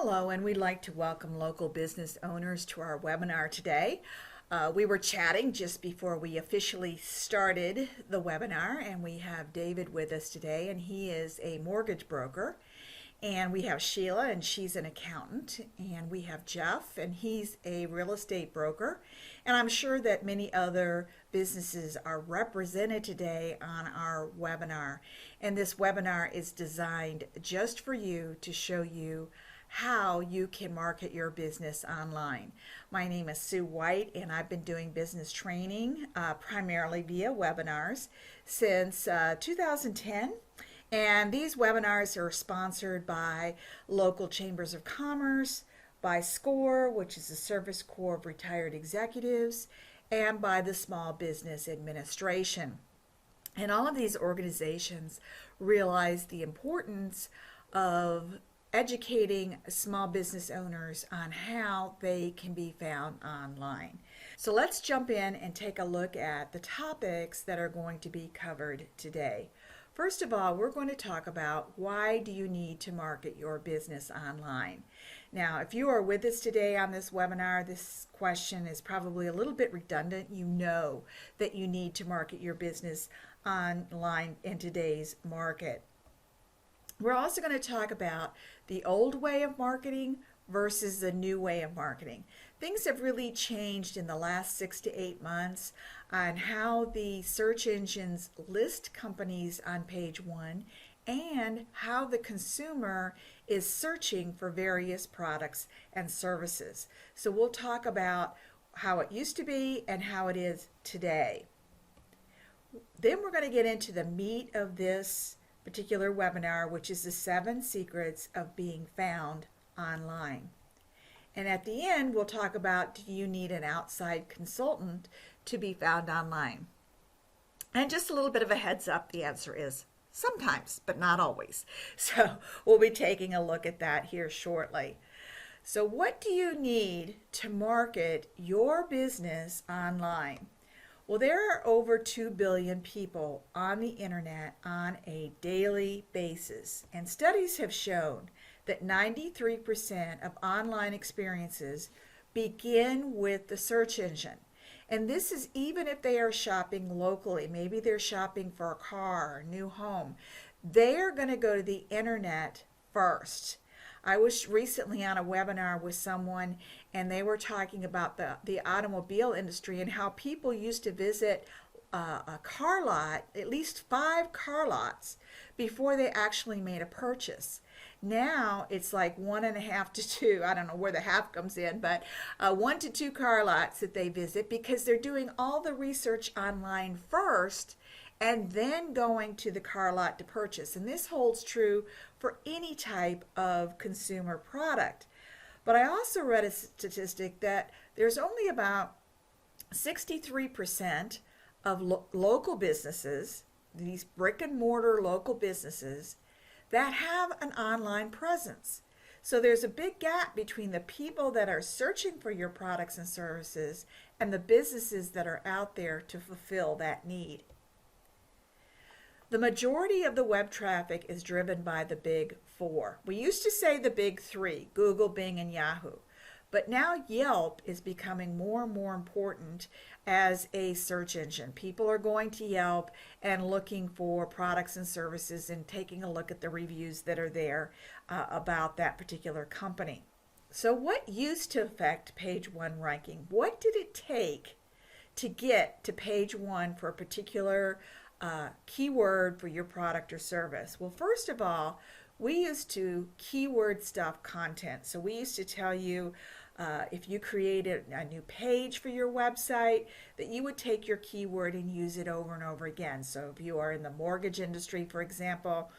Hello, and we'd like to welcome local business owners to our webinar today. We were chatting just before we officially started the webinar, and we have David with us today, and he is a mortgage broker. And we have Sheila, and she's an accountant. And we have Jeff, and he's a real estate broker. And I'm sure that many other businesses are represented today on our webinar. And this webinar is designed just for you to show you how you can market your business online. My name is Sue White, and I've been doing business training primarily via webinars since 2010. And these webinars are sponsored by local chambers of commerce, by SCORE, which is the Service Corps of Retired Executives, and by the Small Business Administration. And all of these organizations realize the importance of educating small business owners on how they can be found online. So let's jump in and take a look at the topics that are going to be covered today. First of all, we're going to talk about why do you need to market your business online. Now, if you are with us today on this webinar, this question is probably a little bit redundant. You know that you need to market your business online in today's market. We're also going to talk about the old way of marketing versus the new way of marketing. Things have really changed in the last 6 to 8 months on how the search engines list companies on page one and how the consumer is searching for various products and services. So we'll talk about how it used to be and how it is today. Then we're going to get into the meat of this particular webinar, which is the 7 secrets of being found online. And at the end, we'll talk about, do you need an outside consultant to be found online? And just a little bit of a heads up, the answer is sometimes, but not always. So we'll be taking a look at that here shortly. So what do you need to market your business online? Well, there are over 2 billion people on the internet on a daily basis, and studies have shown that 93% of online experiences begin with the search engine. And this is even if they are shopping locally. Maybe they're shopping for a car or a new home. They are going to go to the internet first. I was recently on a webinar with someone, and they were talking about the automobile industry and how people used to visit a car lot, at least 5 car lots, before they actually made a purchase. Now it's like 1.5 to 2. I don't know where the half comes in, but 1 to 2 car lots that they visit because they're doing all the research online first and then going to the car lot to purchase. And this holds true for any type of consumer product. But I also read a statistic that there's only about 63% of local businesses, these brick and mortar local businesses, that have an online presence. So there's a big gap between the people that are searching for your products and services and the businesses that are out there to fulfill that need. The majority of the web traffic is driven by the big 4. We used to say the big 3, Google, Bing, and Yahoo. But now Yelp is becoming more and more important as a search engine. People are going to Yelp and looking for products and services and taking a look at the reviews that are there about that particular company. So what used to affect page 1 ranking? What did it take to get to page 1 for a particular keyword for your product or service? Well, first of all, we used to keyword stuff content. So we used to tell you if you created a new page for your website, that you would take your keyword and use it over and over again. So if you are in the mortgage industry, for example,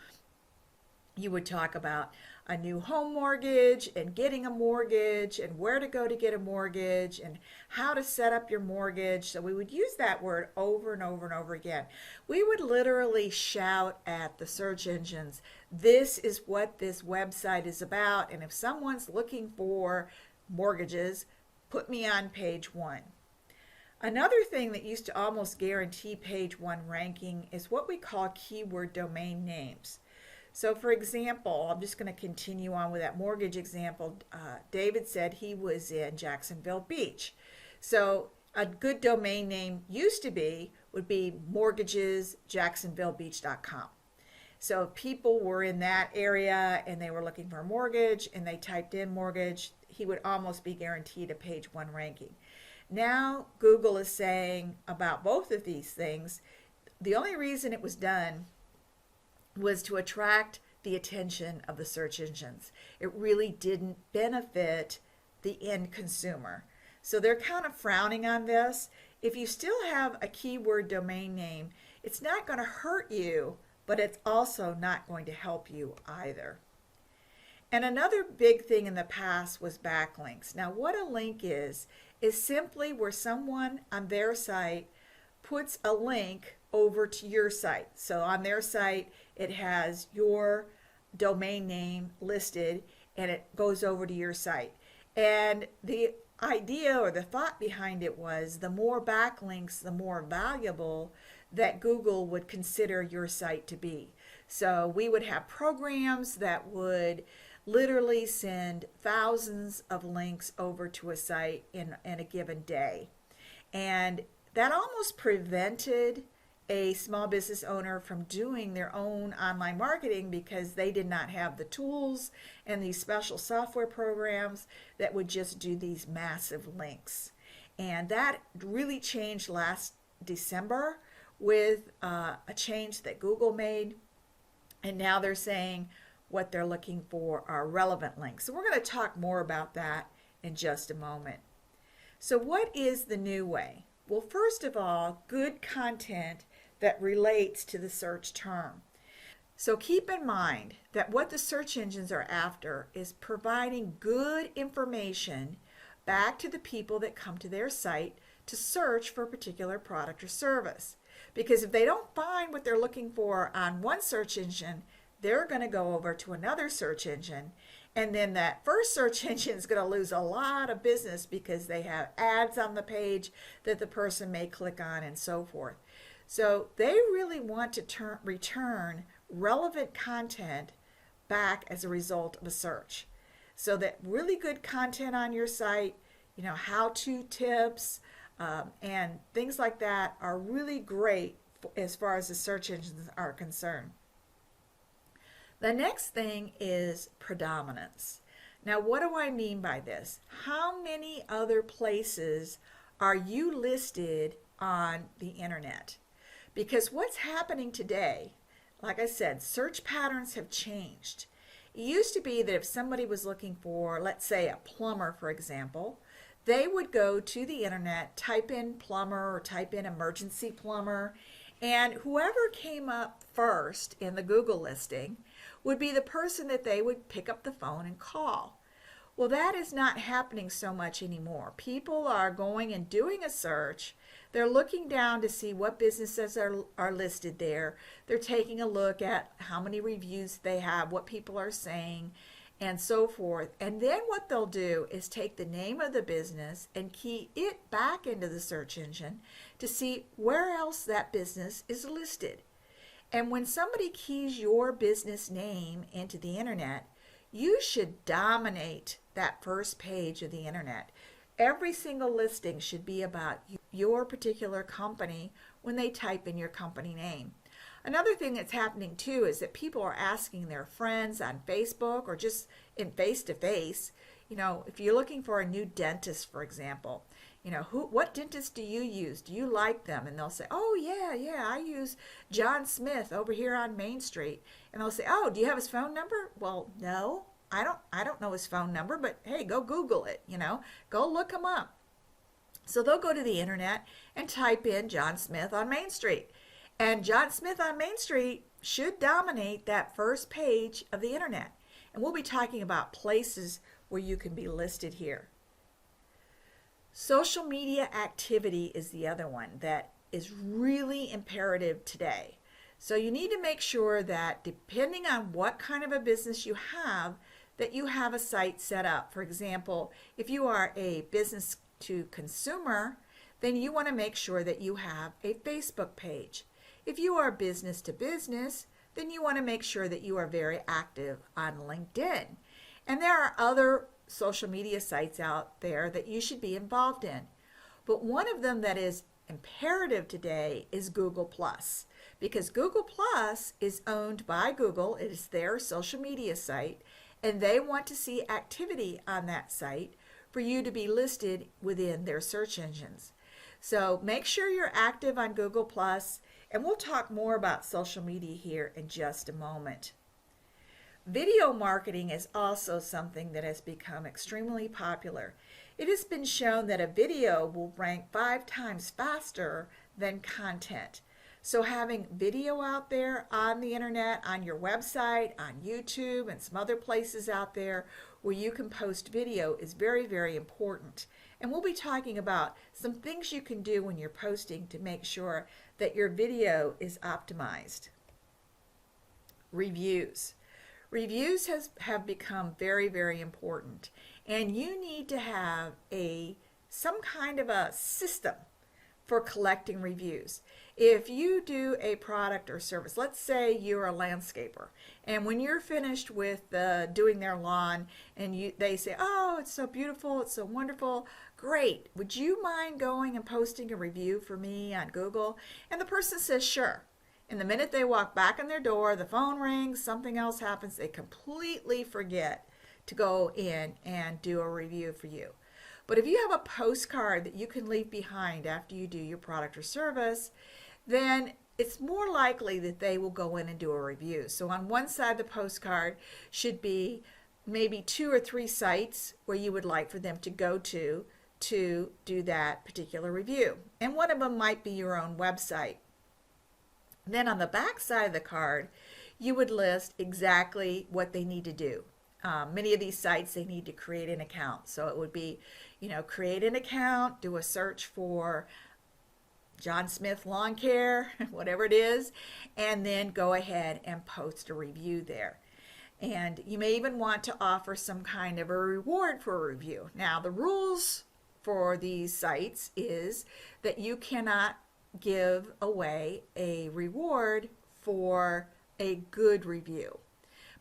you would talk about a new home mortgage and getting a mortgage and where to go to get a mortgage and how to set up your mortgage. So we would use that word over and over and over again. We would literally shout at the search engines, this is what this website is about. And if someone's looking for mortgages, put me on page 1. Another thing that used to almost guarantee page 1 ranking is what we call keyword domain names. So for example, I'm just going to continue on with that mortgage example. David said he was in Jacksonville Beach. So a good domain name would be mortgagesjacksonvillebeach.com. So if people were in that area and they were looking for a mortgage and they typed in mortgage, he would almost be guaranteed a page 1 ranking. Now Google is saying about both of these things, the only reason it was done was to attract the attention of the search engines. It really didn't benefit the end consumer. So they're kind of frowning on this. If you still have a keyword domain name, it's not going to hurt you, but it's also not going to help you either. And another big thing in the past was backlinks. Now what a link is simply where someone on their site puts a link over to your site. So on their site, it has your domain name listed and it goes over to your site. And the idea or the thought behind it was the more backlinks, the more valuable that Google would consider your site to be. So we would have programs that would literally send thousands of links over to a site in a given day. And that almost prevented a small business owner from doing their own online marketing because they did not have the tools and these special software programs that would just do these massive links. And that really changed last December with a change that Google made. And now they're saying what they're looking for are relevant links. So we're going to talk more about that in just a moment. So what is the new way? Well, first of all, good content that relates to the search term. So keep in mind that what the search engines are after is providing good information back to the people that come to their site to search for a particular product or service. Because if they don't find what they're looking for on one search engine, they're going to go over to another search engine. And then that first search engine is going to lose a lot of business because they have ads on the page that the person may click on and so forth. So they really want to return relevant content back as a result of a search. So that really good content on your site, how-to tips and things like that are really great as far as the search engines are concerned. The next thing is predominance. Now, what do I mean by this? How many other places are you listed on the internet? Because what's happening today, like I said, search patterns have changed. It used to be that if somebody was looking for, let's say, a plumber, for example, they would go to the internet, type in plumber or type in emergency plumber, and whoever came up first in the Google listing would be the person that they would pick up the phone and call. Well, that is not happening so much anymore. People are going and doing a search. They're looking down to see what businesses are listed there. They're taking a look at how many reviews they have, what people are saying, and so forth. And then what they'll do is take the name of the business and key it back into the search engine to see where else that business is listed. And when somebody keys your business name into the internet, you should dominate that first page of the internet. Every single listing should be about your particular company when they type in your company name. Another thing that's happening too is that people are asking their friends on Facebook or just in face-to-face, if you're looking for a new dentist, for example, what dentist do you use? Do you like them? And they'll say, oh, yeah, I use John Smith over here on Main Street. And they'll say, oh, do you have his phone number? Well, no, I don't know his phone number, but hey, go Google it, go look him up. So they'll go to the internet and type in John Smith on Main Street. And John Smith on Main Street should dominate that first page of the internet. And we'll be talking about places where you can be listed here. Social media activity is the other one that is really imperative today. So you need to make sure that depending on what kind of a business you have, that you have a site set up. For example, if you are a business to consumer, then you want to make sure that you have a Facebook page. If you are business to business, then you want to make sure that you are very active on LinkedIn. And there are other social media sites out there that you should be involved in. But one of them that is imperative today is Google+, because Google+ is owned by Google. It is their social media site, and they want to see activity on that site for you to be listed within their search engines. So make sure you're active on Google+, and we'll talk more about social media here in just a moment. Video marketing is also something that has become extremely popular. It has been shown that a video will rank 5 times faster than content. So having video out there on the internet, on your website, on YouTube, and some other places out there where you can post video is very, very important. And we'll be talking about some things you can do when you're posting to make sure that your video is optimized. Reviews. Reviews have become very, very important. And you need to have some kind of a system for collecting reviews. If you do a product or service, let's say you're a landscaper, and when you're finished with doing their lawn and they say, oh, it's so beautiful, it's so wonderful, great, would you mind going and posting a review for me on Google? And the person says, sure. And the minute they walk back in their door, the phone rings, something else happens, they completely forget to go in and do a review for you. But if you have a postcard that you can leave behind after you do your product or service, then it's more likely that they will go in and do a review. So on one side of the postcard should be maybe 2 or 3 sites where you would like for them to go to do that particular review. And one of them might be your own website. Then on the back side of the card, you would list exactly what they need to do. Many of these sites, they need to create an account. So it would be, create an account, do a search for John Smith Lawn Care, whatever it is, and then go ahead and post a review there. And you may even want to offer some kind of a reward for a review. Now, the rules for these sites is that you cannot give away a reward for a good review,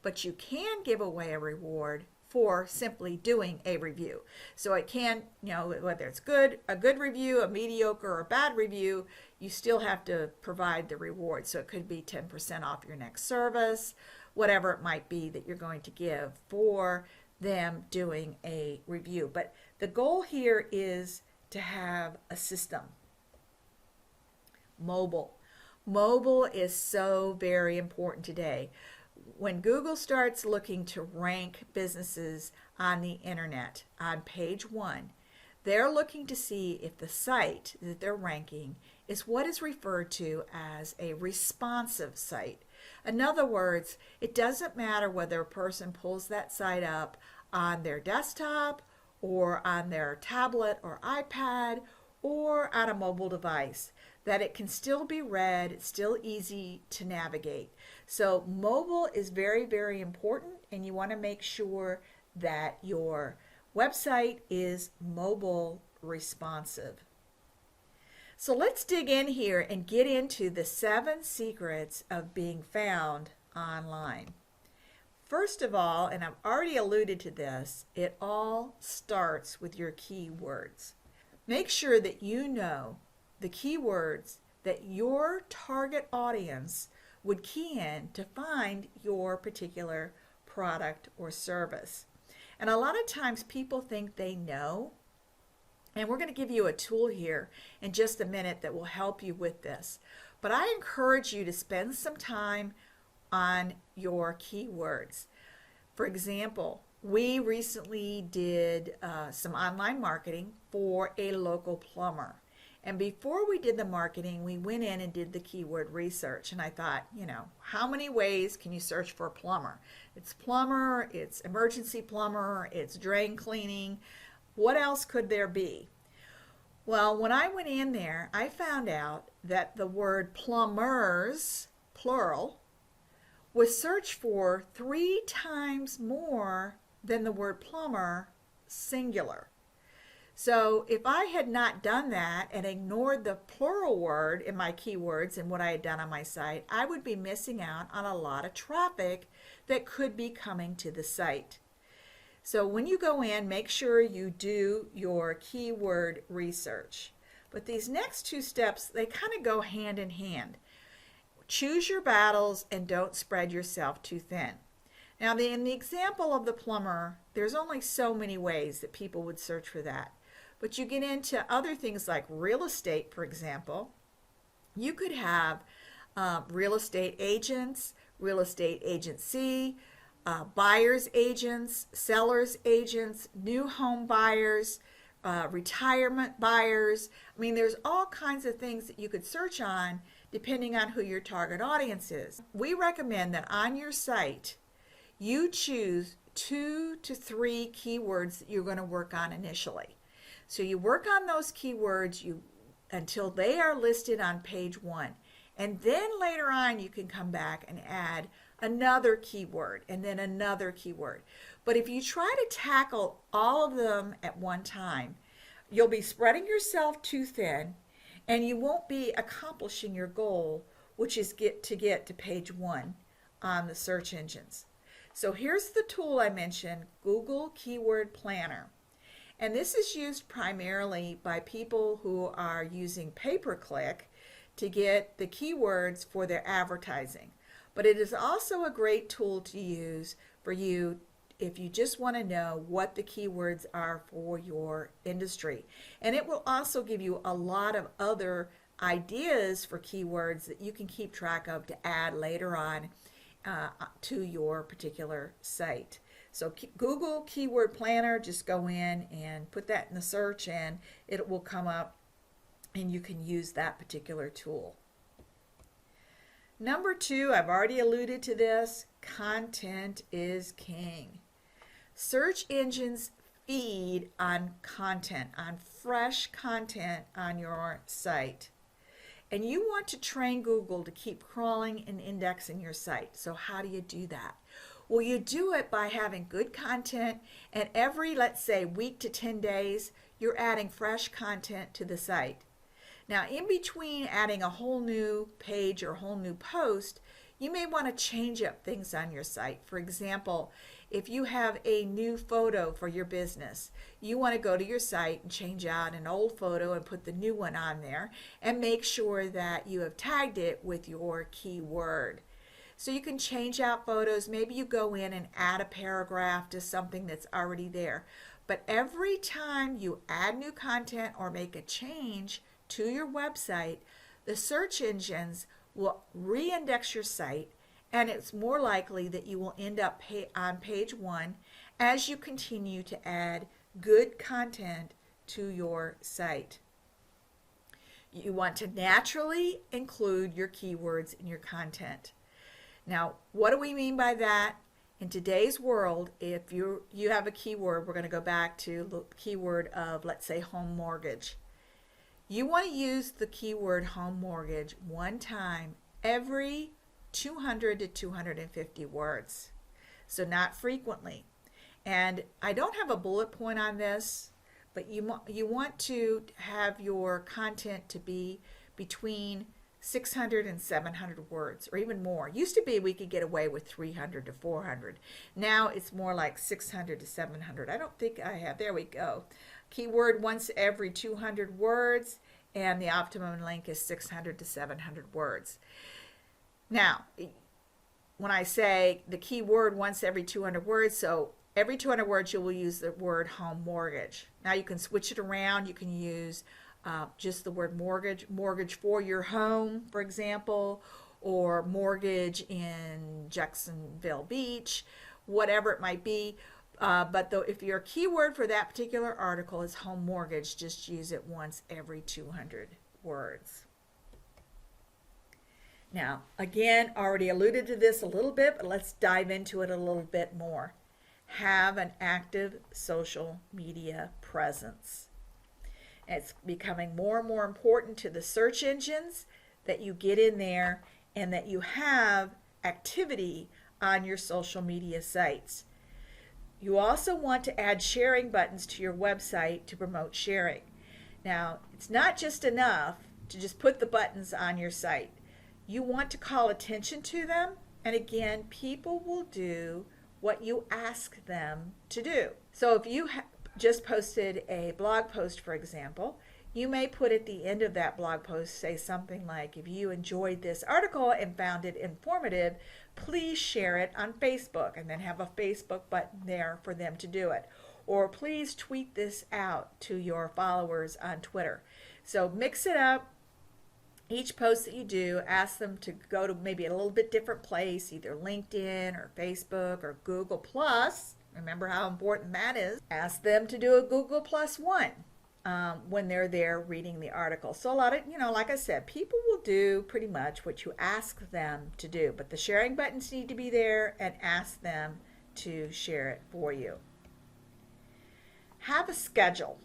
but you can give away a reward for simply doing a review. So it can, whether it's a good review, a mediocre or a bad review, you still have to provide the reward. So it could be 10% off your next service, whatever it might be that you're going to give for them doing a review. But the goal here is to have a system. Mobile. Mobile is so very important today. When Google starts looking to rank businesses on the internet on page 1, they're looking to see if the site that they're ranking is what is referred to as a responsive site. In other words, it doesn't matter whether a person pulls that site up on their desktop or on their tablet or iPad or on a mobile device, that it can still be read, it's still easy to navigate. So mobile is very, very important, and you want to make sure that your website is mobile responsive. So let's dig in here and get into the 7 secrets of being found online. First of all, and I've already alluded to this, it all starts with your keywords. Make sure that you know the keywords that your target audience would key in to find your particular product or service. And a lot of times people think they know, and we're going to give you a tool here in just a minute that will help you with this. But I encourage you to spend some time on your keywords. For example, we recently did some online marketing for a local plumber. And before we did the marketing, we went in and did the keyword research. And I thought, how many ways can you search for a plumber? It's plumber, it's emergency plumber, it's drain cleaning. What else could there be? Well, when I went in there, I found out that the word plumbers, plural, was searched for 3 times more than the word plumber, singular. So if I had not done that and ignored the plural word in my keywords and what I had done on my site, I would be missing out on a lot of traffic that could be coming to the site. So when you go in, make sure you do your keyword research. But these next two steps, they kind of go hand in hand. Choose your battles and don't spread yourself too thin. Now, in the example of the plumber, there's only so many ways that people would search for that. But you get into other things like real estate, for example. You could have real estate agents, real estate agency, buyer's agents, seller's agents, new home buyers, retirement buyers. I mean, there's all kinds of things that you could search on depending on who your target audience is. We recommend that on your site, you choose 2 to 3 keywords that you're going to work on initially. So you work on those keywords until they are listed on page 1. And then later on you can come back and add another keyword and then another keyword. But if you try to tackle all of them at one time, you'll be spreading yourself too thin and you won't be accomplishing your goal, which is get to page 1 on the search engines. So here's the tool I mentioned, Google Keyword Planner. And this is used primarily by people who are using pay-per-click to get the keywords for their advertising. But it is also a great tool to use for you if you just want to know what the keywords are for your industry. And it will also give you a lot of other ideas for keywords that you can keep track of to add later on to your particular site. So Google Keyword Planner, just go in and put that in the search and it will come up and you can use that particular tool. Number 2, I've already alluded to this, content is king. Search engines feed on content, on fresh content on your site. And you want to train Google to keep crawling and indexing your site. So how do you do that? Well, you do it by having good content, and every, let's say, week to 10 days, you're adding fresh content to the site. Now, in between adding a whole new page or a whole new post, you may want to change up things on your site. For example, if you have a new photo for your business, you want to go to your site and change out an old photo and put the new one on there and make sure that you have tagged it with your keyword. So you can change out photos. Maybe you go in and add a paragraph to something that's already there. But every time you add new content or make a change to your website, the search engines will re-index your site, and it's more likely that you will end up on page 1 as you continue to add good content to your site. You want to naturally include your keywords in your content. Now, what do we mean by that? In today's world, if you have a keyword, we're going to go back to the keyword of, let's say, home mortgage. You want to use the keyword home mortgage one time every 200 to 250 words. So not frequently. And I don't have a bullet point on this, but you want to have your content to be between 600 and 700 words, or even more. Used to be we could get away with 300 to 400. Now it's more like 600 to 700. I don't think I have. There we go. Keyword once every 200 words, and the optimum length is 600 to 700 words. Now, when I say the keyword once every 200 words, so every 200 words you will use the word home mortgage. Now you can switch it around. You can use just the word mortgage for your home, for example, or mortgage in Jacksonville Beach, whatever it might be. But though, if your keyword for that particular article is home mortgage, just use it once every 200 words. Now, again, already alluded to this a little bit, but let's dive into it a little bit more. Have an active social media presence. It's becoming more and more important to the search engines that you get in there and that you have activity on your social media sites. You also want to add sharing buttons to your website to promote sharing. Now, it's not just enough to just put the buttons on your site. You want to call attention to them, and again, people will do what you ask them to do. So if you just posted a blog post, for example, you may put at the end of that blog post, say something like, if you enjoyed this article and found it informative, please share it on Facebook, and then have a Facebook button there for them to do it. Or please tweet this out to your followers on Twitter. So mix it up. Each post that you do, ask them to go to maybe a little bit different place, either LinkedIn or Facebook or Google Plus. Remember how important that is. Ask them to do a Google Plus one when they're there reading the article. So a lot of, like I said, people will do pretty much what you ask them to do, but the sharing buttons need to be there, and ask them to share it for you. Have a schedule.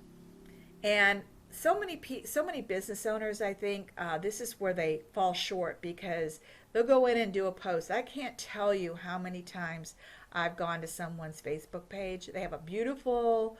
And so many business owners, I think, this is where they fall short, because they'll go in and do a post. I can't tell you how many times I've gone to someone's Facebook page. They have a beautiful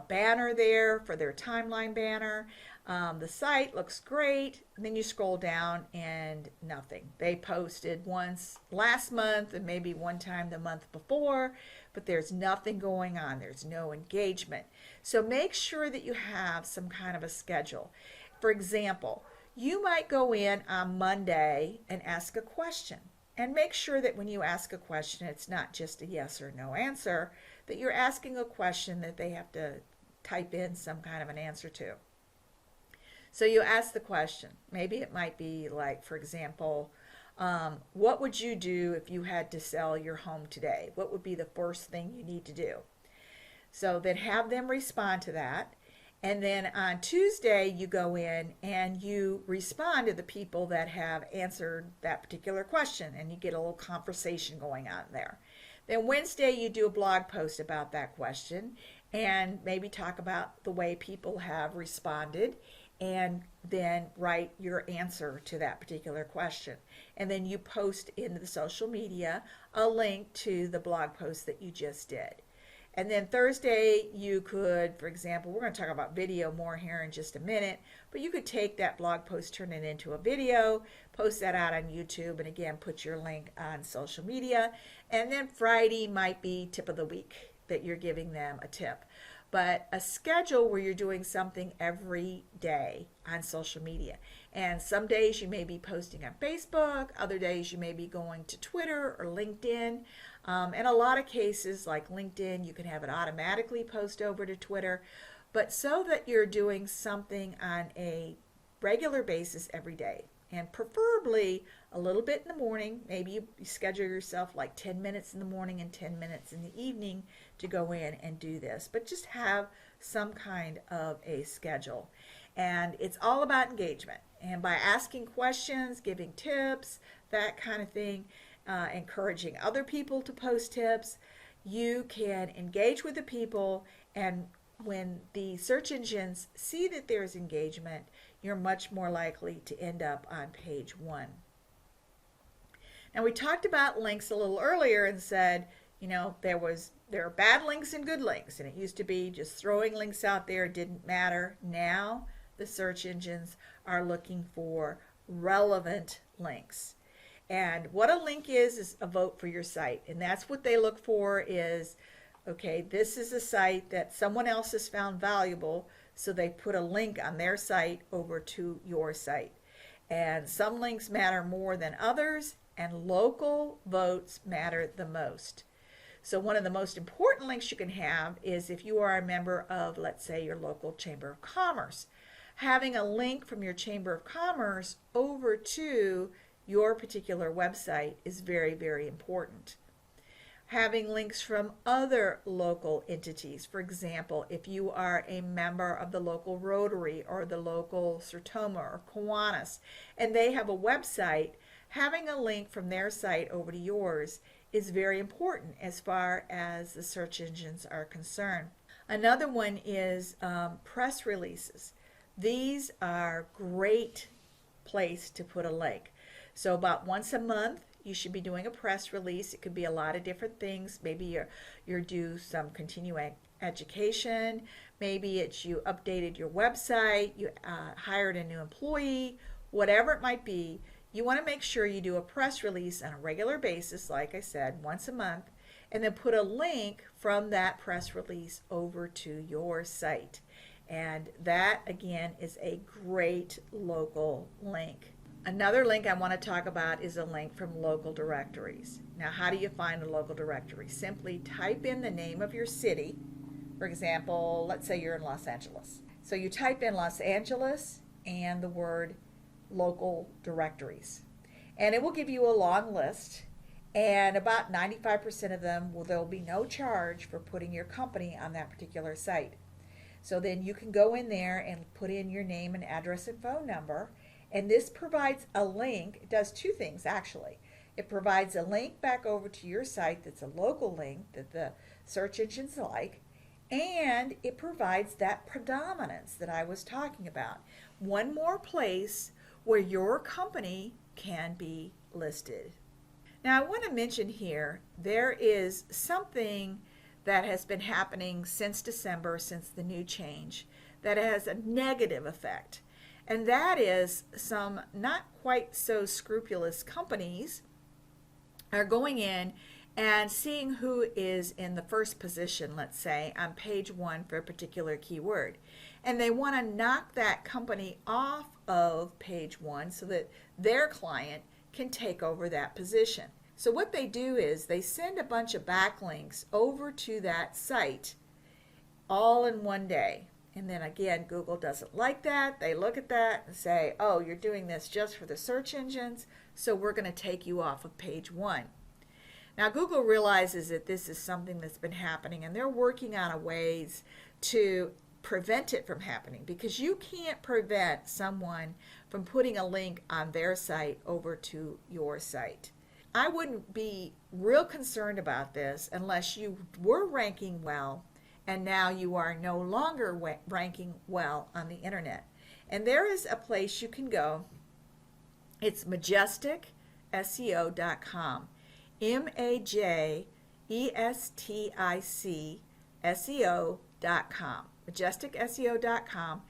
banner there for their timeline banner. The site looks great. And then you scroll down and nothing. They posted once last month and maybe one time the month before, but there's nothing going on. There's no engagement. So make sure that you have some kind of a schedule. For example, you might go in on Monday and ask a question. And make sure that when you ask a question, it's not just a yes or no answer, that you're asking a question that they have to type in some kind of an answer to. So you ask the question. Maybe it might be like, for example, what would you do if you had to sell your home today? What would be the first thing you need to do? So then have them respond to that. And then on Tuesday, you go in and you respond to the people that have answered that particular question, and you get a little conversation going on there. Then Wednesday, you do a blog post about that question and maybe talk about the way people have responded, and then write your answer to that particular question. And then you post into the social media a link to the blog post that you just did. And then Thursday, you could, for example, we're going to talk about video more here in just a minute, but you could take that blog post, turn it into a video, post that out on YouTube, and again, put your link on social media. And then Friday might be tip of the week, that you're giving them a tip. But a schedule where you're doing something every day on social media. And some days you may be posting on Facebook, other days you may be going to Twitter or LinkedIn. In a lot of cases, like LinkedIn, you can have it automatically post over to Twitter. But so that you're doing something on a regular basis every day, and preferably a little bit in the morning. Maybe you schedule yourself like 10 minutes in the morning and 10 minutes in the evening to go in and do this. But just have some kind of a schedule. And it's all about engagement. And by asking questions, giving tips, that kind of thing, encouraging other people to post tips, you can engage with the people. And when the search engines see that there's engagement, you're much more likely to end up on page 1. Now, we talked about links a little earlier and said, there are bad links and good links, and it used to be just throwing links out there didn't matter. Now the search engines are looking for relevant links. And what a link is a vote for your site. And that's what they look for is, okay, this is a site that someone else has found valuable, so they put a link on their site over to your site. And some links matter more than others, and local votes matter the most. So one of the most important links you can have is if you are a member of, let's say, your local Chamber of Commerce. Having a link from your Chamber of Commerce over to your particular website is very, very important. Having links from other local entities. For example, if you are a member of the local Rotary or the local Sertoma or Kiwanis, and they have a website, having a link from their site over to yours is very important as far as the search engines are concerned. Another one is press releases. These are great place to put a link. So about once a month, You should be doing a press release. It could be a lot of different things. Maybe you're due some continuing education. Maybe it's you updated your website, you hired a new employee, whatever it might be. You want to make sure you do a press release on a regular basis, like I said, once a month, and then put a link from that press release over to your site. And that, again, is a great local link. Another link I want to talk about is a link from local directories. Now, how do you find a local directory? Simply type in the name of your city. For example, let's say you're in Los Angeles. So you type in Los Angeles and the word local directories. And it will give you a long list. And about 95% of them, there'll be no charge for putting your company on that particular site. So then you can go in there and put in your name and address and phone number. And this provides a link. It does two things, actually. It provides a link back over to your site that's a local link that the search engines like. And it provides that predominance that I was talking about. One more place where your company can be listed. Now, I want to mention here, there is something that has been happening since December, since the new change, that has a negative effect. And that is some not quite so scrupulous companies are going in and seeing who is in the first position, let's say, on page 1 for a particular keyword. And they want to knock that company off of page 1 so that their client can take over that position. So what they do is they send a bunch of backlinks over to that site all in one day. And then again, Google doesn't like that. They look at that and say, oh, you're doing this just for the search engines, so we're going to take you off of page 1. Now, Google realizes that this is something that's been happening, and they're working on ways to prevent it from happening, because you can't prevent someone from putting a link on their site over to your site. I wouldn't be real concerned about this unless you were ranking well and now you are no longer ranking well on the internet. And there is a place you can go. It's MajesticSEO.com. MajesticSEO.com. MajesticSEO.com.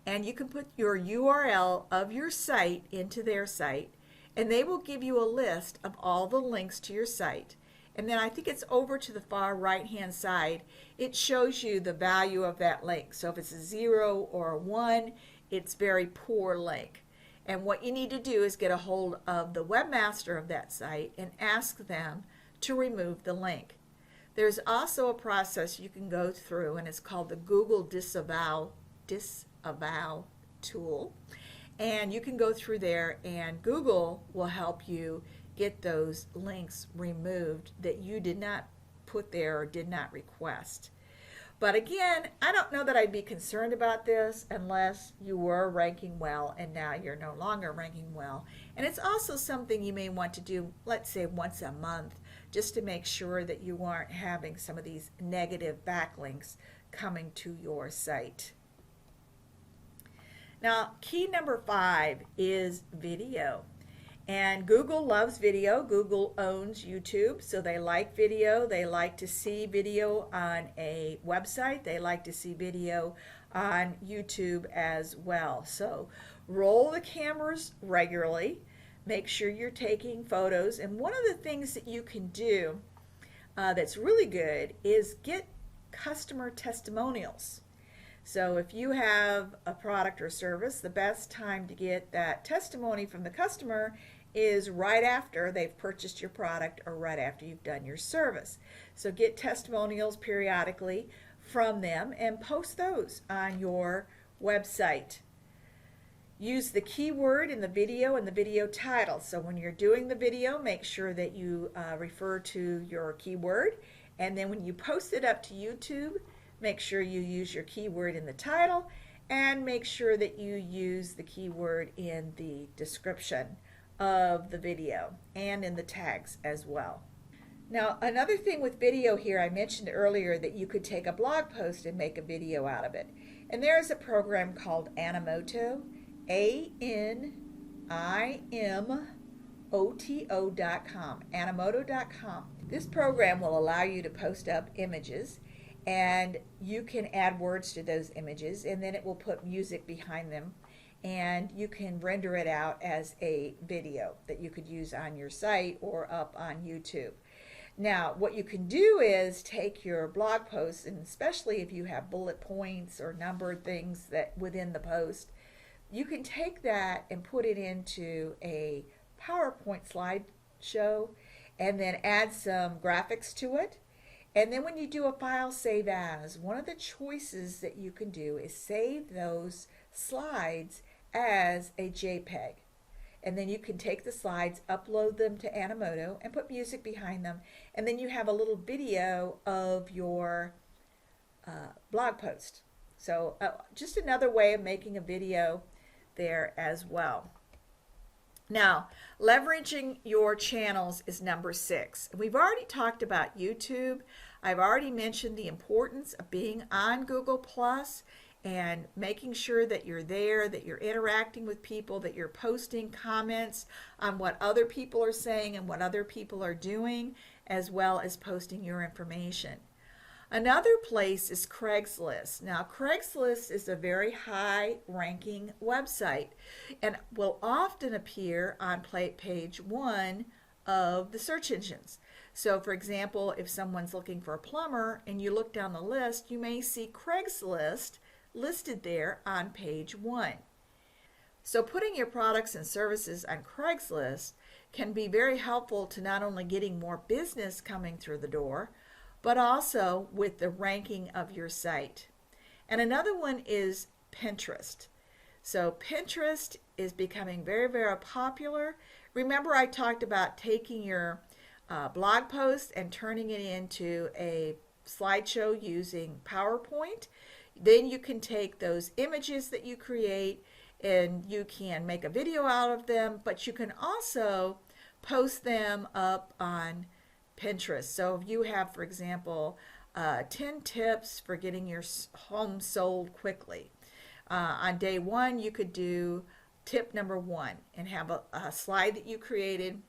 And you can put your URL of your site into their site, and they will give you a list of all the links to your site. And then I think it's over to the far right hand side, it shows you the value of that link. So if it's a 0 or a 1, it's very poor link. And what you need to do is get a hold of the webmaster of that site and ask them to remove the link. There's also a process you can go through, and it's called the Google Disavow tool. And you can go through there, and Google will help you get those links removed that you did not put there or did not request. But again, I don't know that I'd be concerned about this unless you were ranking well and now you're no longer ranking well. And it's also something you may want to do, let's say once a month, just to make sure that you aren't having some of these negative backlinks coming to your site. Now, key number 5 is video. And Google loves video. Google owns YouTube, so they like video. They like to see video on a website. They like to see video on YouTube as well. So roll the cameras regularly. Make sure you're taking photos. And one of the things that you can do that's really good is get customer testimonials. So if you have a product or service, the best time to get that testimony from the customer is right after they've purchased your product or right after you've done your service. So get testimonials periodically from them and post those on your website. Use the keyword in the video and the video title. So when you're doing the video, make sure that you refer to your keyword. And then when you post it up to YouTube, make sure you use your keyword in the title, and make sure that you use the keyword in the description of the video and in the tags as well. Now, another thing with video here, I mentioned earlier that you could take a blog post and make a video out of it. And there's a program called Animoto, Animoto. Animoto.com. This program will allow you to post up images, and you can add words to those images, and then it will put music behind them, and you can render it out as a video that you could use on your site or up on YouTube. Now, what you can do is take your blog posts, and especially if you have bullet points or numbered things that within the post, you can take that and put it into a PowerPoint slideshow and then add some graphics to it. And then when you do a file save as, one of the choices that you can do is save those slides as a JPEG. And then you can take the slides, upload them to Animoto, and put music behind them. And then you have a little video of your blog post. So just another way of making a video there as well. Now, leveraging your channels is number 6. We've already talked about YouTube. I've already mentioned the importance of being on Google Plus and making sure that you're there, that you're interacting with people, that you're posting comments on what other people are saying and what other people are doing, as well as posting your information. Another place is Craigslist. Now, Craigslist is a very high-ranking website and will often appear on page 1 of the search engines. So, for example, if someone's looking for a plumber and you look down the list, you may see Craigslist listed there on page 1. So putting your products and services on Craigslist can be very helpful to not only getting more business coming through the door, but also with the ranking of your site. And another one is Pinterest. So Pinterest is becoming very, very popular. Remember, I talked about taking your blog post and turning it into a slideshow using PowerPoint. Then you can take those images that you create and you can make a video out of them, but you can also post them up on Pinterest. So if you have, for example, 10 tips for getting your home sold quickly. On day 1, you could do tip number 1 and have a slide that you created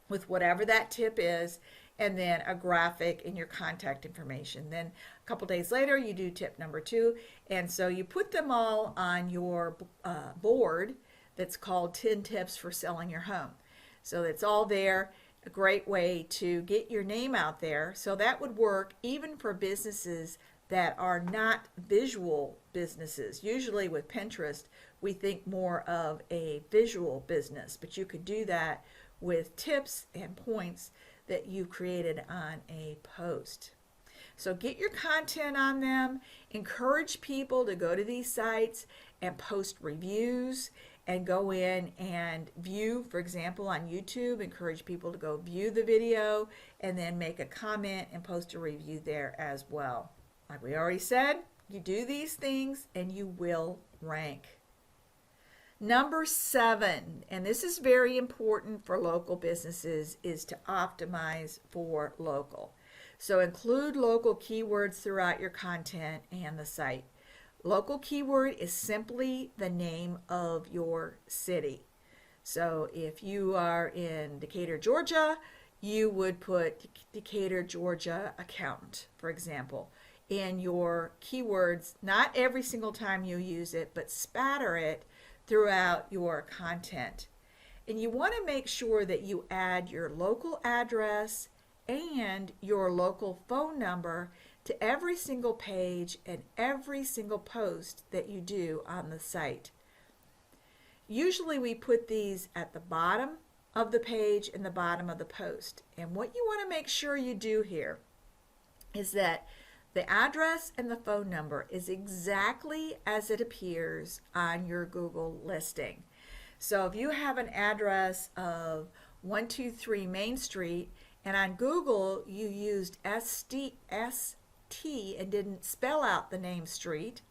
with whatever that tip is, and then a graphic and your contact information. Then a couple days later, you do tip number 2, and so you put them all on your board that's called 10 Tips for Selling Your Home. So it's all there. A great way to get your name out there. So that would work even for businesses that are not visual businesses. Usually with Pinterest, we think more of a visual business, but you could do that with tips and points that you created on a post. So get your content on them, encourage people to go to these sites and post reviews and go in and view, for example, on YouTube, encourage people to go view the video and then make a comment and post a review there as well. Like we already said, you do these things and you will rank. Number 7, and this is very important for local businesses, is to optimize for local. So include local keywords throughout your content and the site. Local keyword is simply the name of your city. So if you are in Decatur, Georgia, you would put Decatur, Georgia accountant, for example, in your keywords. Not every single time you use it, but spatter it throughout your content. And you want to make sure that you add your local address and your local phone number to every single page and every single post that you do on the site. Usually we put these at the bottom of the page and the bottom of the post. And what you want to make sure you do here is that the address and the phone number is exactly as it appears on your Google listing. So if you have an address of 123 Main Street and on Google you used ST and didn't spell out the name street,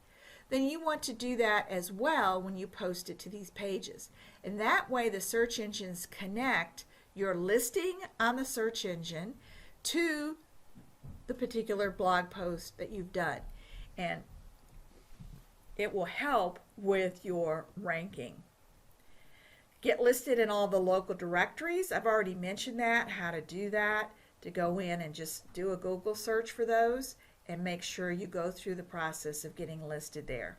then you want to do that as well when you post it to these pages. And that way the search engines connect your listing on the search engine to the particular blog post that you've done. And it will help with your ranking. Get listed in all the local directories. I've already mentioned that, how to do that, to go in and just do a Google search for those and make sure you go through the process of getting listed there.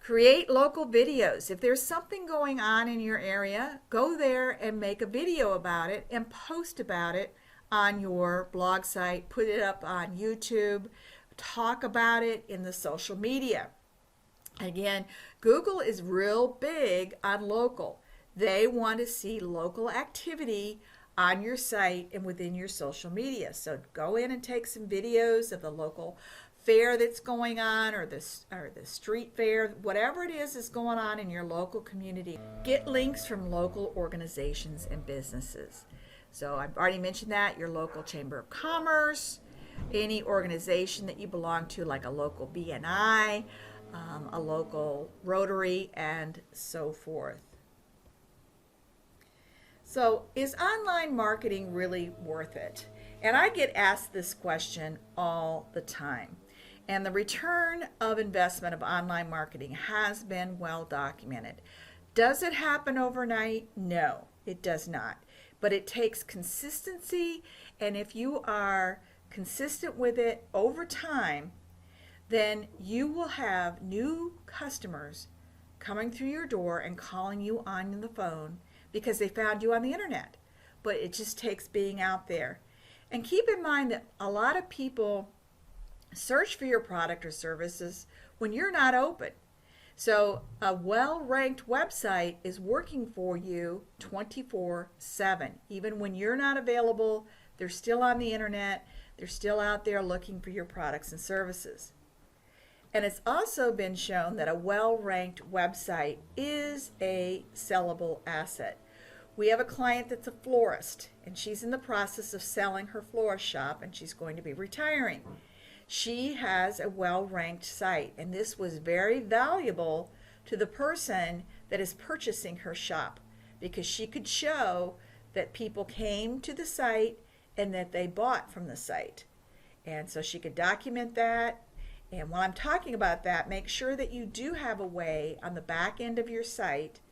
Create local videos. If there's something going on in your area, go there and make a video about it and post about it on your blog site. Put it up on YouTube. Talk about it in the social media. Again, Google is real big on local. They want to see local activity on your site and within your social media. So go in and take some videos of the local fair that's going on, or the street fair, whatever it is going on in your local community. Get links from local organizations and businesses. So I've already mentioned that, your local Chamber of Commerce, any organization that you belong to, like a local BNI, a local Rotary, and so forth. So is online marketing really worth it? And I get asked this question all the time. And the return of investment of online marketing has been well documented. Does it happen overnight? No, it does not. But it takes consistency, and if you are consistent with it over time, then you will have new customers coming through your door and calling you on the phone because they found you on the internet. But it just takes being out there. And keep in mind that a lot of people search for your product or services when you're not open. So a well-ranked website is working for you 24/7. Even when you're not available, they're still on the internet. They're still out there looking for your products and services. And it's also been shown that a well-ranked website is a sellable asset. We have a client that's a florist, and she's in the process of selling her florist shop, and she's going to be retiring. She has a well-ranked site, and this was very valuable to the person that is purchasing her shop, because she could show that people came to the site and that they bought from the site. And so she could document that. And while I'm talking about that, make sure that you do have a way on the back end of your site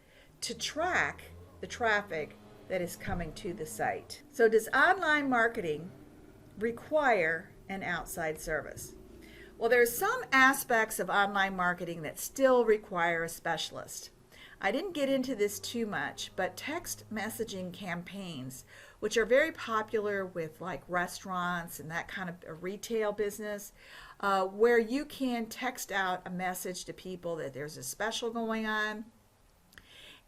to track the traffic that is coming to the site. So does online marketing require an outside service? Well, there's some aspects of online marketing that still require a specialist. I didn't get into this too much, but text messaging campaigns, which are very popular with like restaurants and that kind of a retail business, where you can text out a message to people that there's a special going on.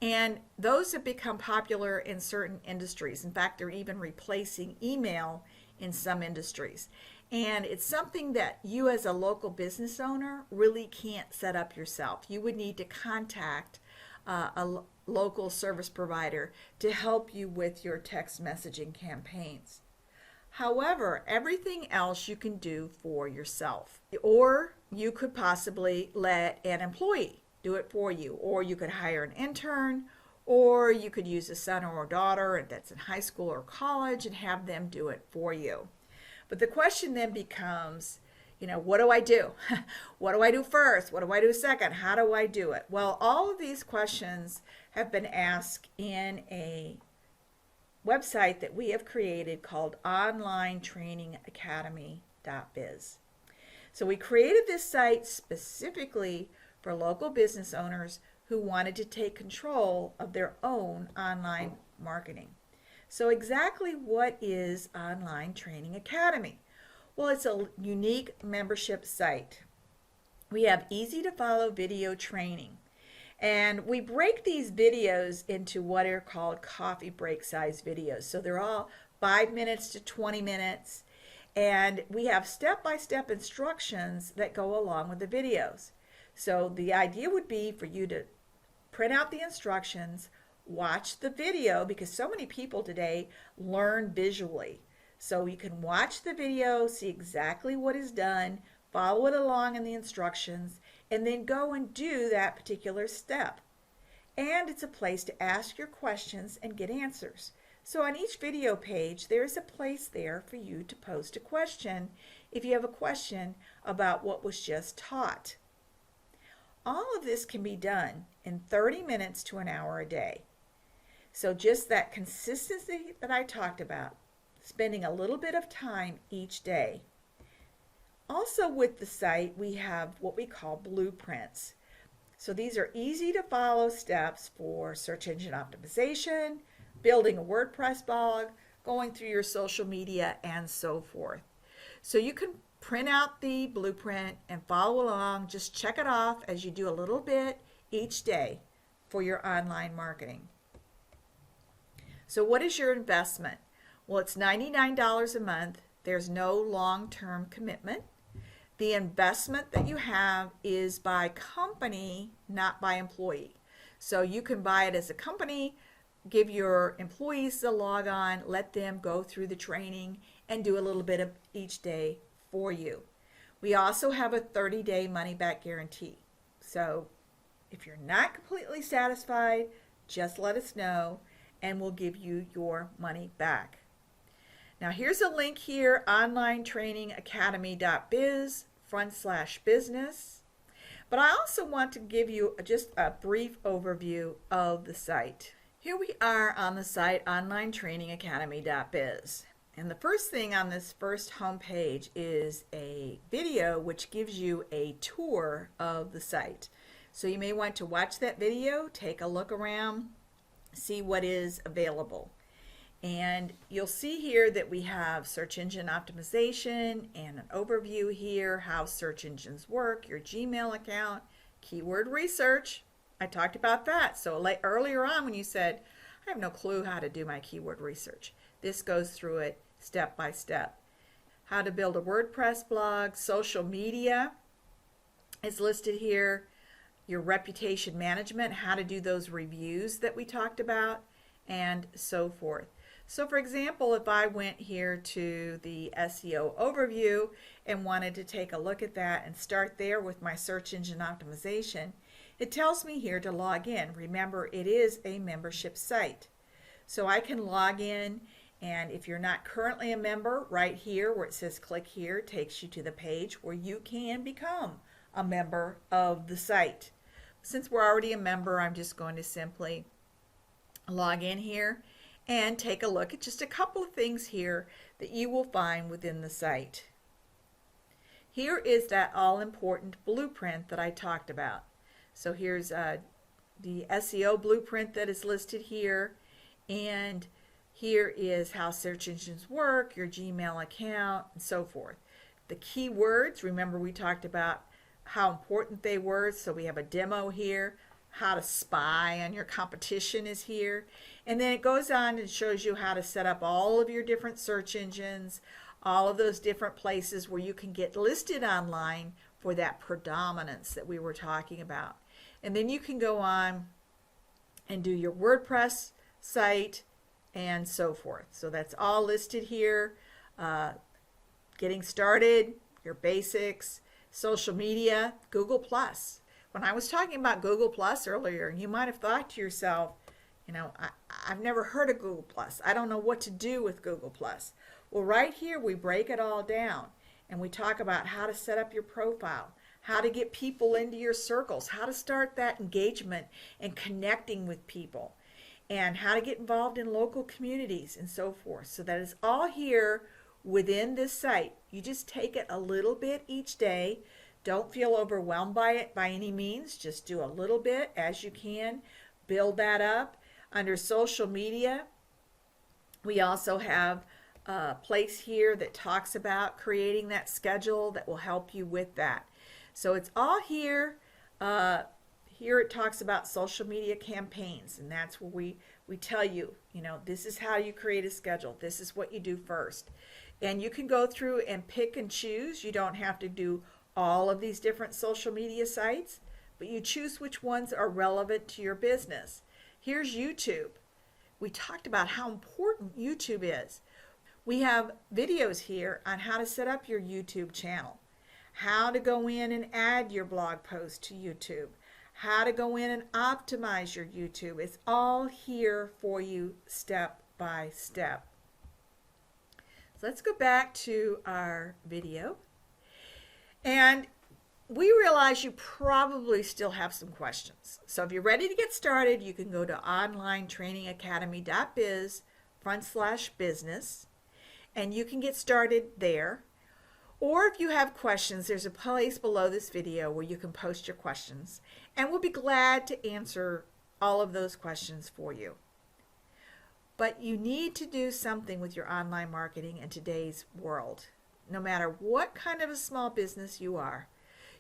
And those have become popular in certain industries. In fact, they're even replacing email in some industries. And it's something that you as a local business owner really can't set up yourself. You would need to contact a local service provider to help you with your text messaging campaigns. However, everything else you can do for yourself. Or you could possibly let an employee do it for you. Or you could hire an intern, or you could use a son or a daughter that's in high school or college and have them do it for you. But the question then becomes, what do I do? What do I do first? What do I do second? How do I do it? Well, all of these questions have been asked in a website that we have created called onlinetrainingacademy.biz. So we created this site specifically for local business owners who wanted to take control of their own online marketing. So exactly what is Online Training Academy? Well, it's a unique membership site. We have easy to follow video training. And we break these videos into what are called coffee break size videos. So they're all 5 minutes to 20 minutes. And we have step-by-step instructions that go along with the videos. So the idea would be for you to print out the instructions, watch the video, because so many people today learn visually. So you can watch the video, see exactly what is done, follow it along in the instructions, and then go and do that particular step. And it's a place to ask your questions and get answers. So on each video page, there's a place there for you to post a question if you have a question about what was just taught. all of this can be done in 30 minutes to an hour a day. So just that consistency that I talked about, spending a little bit of time each day. Also with the site, we have what we call blueprints. So these are easy to follow steps for search engine optimization, building a WordPress blog, going through your social media, and so forth. So you can print out the blueprint and follow along. Just check it off as you do a little bit each day for your online marketing. So what is your investment? Well, it's $99 a month. There's no long-term commitment. The investment that you have is by company, not by employee. So you can buy it as a company, give your employees the log on, let them go through the training and do a little bit of each day for you. We also have a 30-day money-back guarantee. So if you're not completely satisfied, just let us know and we'll give you your money back. Now here's a link here, onlinetrainingacademy.biz/business. But I also want to give you just a brief overview of the site. Here we are on the site, onlinetrainingacademy.biz. And the first thing on this first home page is a video which gives you a tour of the site. So you may want to watch that video, take a look around, see what is available. And you'll see here that we have search engine optimization and an overview here, how search engines work, your Gmail account, keyword research. I talked about that. So earlier on when you said, I have no clue how to do my keyword research, this goes through it step by step. How to build a WordPress blog, social media is listed here, your reputation management, how to do those reviews that we talked about, and so forth. So for example, if I went here to the SEO overview and wanted to take a look at that and start there with my search engine optimization, it tells me here to log in. Remember, it is a membership site. So I can log in, and if you're not currently a member, right here where it says click here takes you to the page where you can become a member of the site. Since we're already a member, I'm just going to simply log in here and take a look at just a couple of things here that you will find within the site. Here is that all-important blueprint that I talked about. So here's the SEO blueprint that is listed here, and here is how search engines work, your Gmail account, and so forth. The keywords, remember we talked about how important they were, so we have a demo here. How to spy on your competition is here. And then it goes on and shows you how to set up all of your different search engines, all of those different places where you can get listed online for that predominance that we were talking about. And then you can go on and do your WordPress site and so forth. So that's all listed here. Getting started, your basics, social media, Google+. When I was talking about Google Plus earlier, you might have thought to yourself, you know, I've never heard of Google Plus. I don't know what to do with Google Plus. Well, right here we break it all down and we talk about how to set up your profile, how to get people into your circles, how to start that engagement and connecting with people, and how to get involved in local communities and so forth. So that is all here within this site. You just take it a little bit each day. Don't feel overwhelmed by it by any means. Just do a little bit as you can. Build that up. Under social media, we also have a place here that talks about creating that schedule that will help you with that. So it's all here. Here it talks about social media campaigns, and that's where we tell you, you know, this is how you create a schedule. This is what you do first. And you can go through and pick and choose. You don't have to do all of these different social media sites, but you choose which ones are relevant to your business. Here's YouTube. We talked about how important YouTube is. We have videos here on how to set up your YouTube channel, how to go in and add your blog post to YouTube, how to go in and optimize your YouTube. It's all here for you step by step. So let's go back to our video. And we realize you probably still have some questions. So if you're ready to get started, you can go to onlinetrainingacademy.biz/business and you can get started there. Or if you have questions, there's a place below this video where you can post your questions, and we'll be glad to answer all of those questions for you. But you need to do something with your online marketing in today's world. No matter what kind of a small business you are,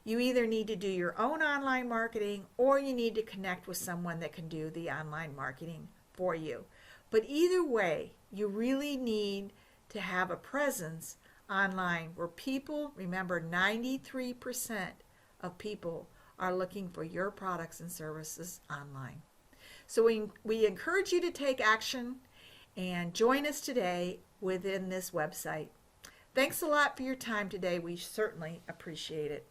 you either need to do your own online marketing or you need to connect with someone that can do the online marketing for you. But either way, you really need to have a presence online where people, remember 93% of people are looking for your products and services online. So we encourage you to take action and join us today within this website. Thanks a lot for your time today. We certainly appreciate it.